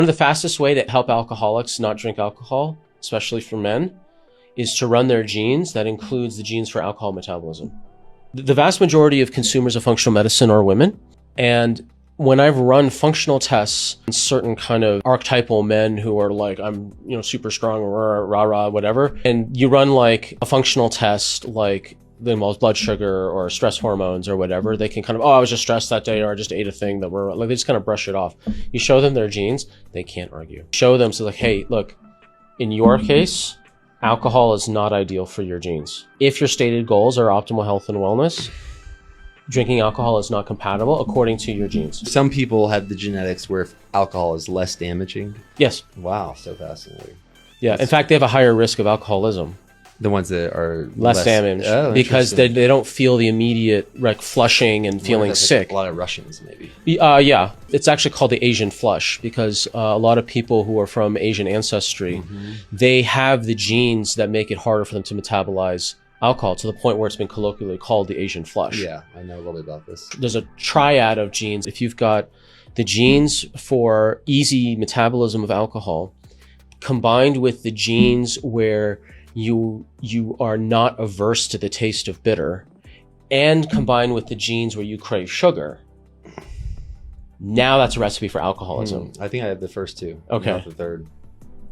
One of the fastest way to help alcoholics not drink alcohol, especially for men, is to run their genes. That includes the genes for alcohol metabolism. The vast majority of consumers of functional medicine are women. And when I've run functional tests on certain kind of archetypal men who are like, I'm, super strong, rah, whatever. And you run like a functional test, like that involves blood sugar or stress hormones or whatever, they can kind of, I was just stressed that day, or I just ate a thing that were like, they just kind of brush it off. You show them their genes, they can't argue. Show them, so like, hey, look, in your case, alcohol is not ideal for your genes. If your stated goals are optimal health and wellness, drinking alcohol is not compatible according to your genes. Some people have the genetics where alcohol is less damaging. Yes. Wow, so fascinating. Yeah, in fact, they have a higher risk of alcoholism. The ones that are less damaged, because they don't feel the immediate flushing and feeling sick. A lot of Russians, maybe. Yeah, it's actually called the Asian flush, because a lot of people who are from Asian ancestry, they have the genes that make it harder for them to metabolize alcohol, to the point where it's been colloquially called the Asian flush. Yeah, I know a little bit about this. There's a triad of genes. If you've got the genes for easy metabolism of alcohol, combined with the genes where you are not averse to the taste of bitter, and combined with the genes where you crave sugar, now that's a recipe for alcoholism. I think I have the first two. Okay. Not the third.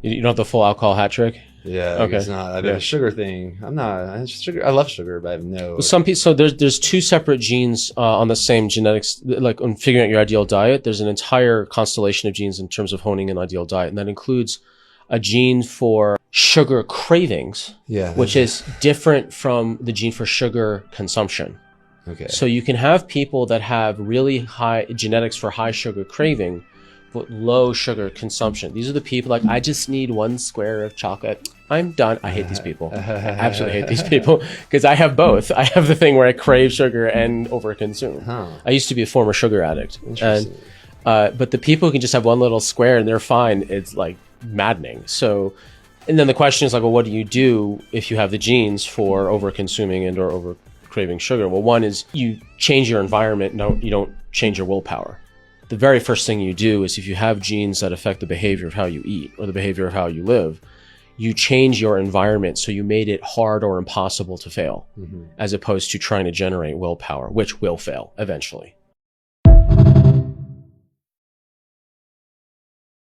You don't have the full alcohol hat trick? Yeah, okay. It's not. I have a sugar thing. I love sugar, but I have no. Well, some people. So there's two separate genes on the same genetics. Like on figuring out your ideal diet, there's an entire constellation of genes in terms of honing an ideal diet, and that includes a gene for sugar cravings, which is different from the gene for sugar consumption. Okay. So you can have people that have really high genetics for high sugar craving, but low sugar consumption. These are the people like, I just need 1 square of chocolate. I'm done. I hate these people. I absolutely hate these people, because I have both. I have the thing where I crave sugar and overconsume. I used to be a former sugar addict. Interesting. But the people who can just have 1 little square and they're fine, it's like maddening. So, and then the question is like, well, what do you do if you have the genes for over consuming and or over craving sugar? Well, one is you change your environment. No, you don't change your willpower. The very first thing you do is, if you have genes that affect the behavior of how you eat or the behavior of how you live, you change your environment so you made it hard or impossible to fail, as opposed to trying to generate willpower, which will fail eventually.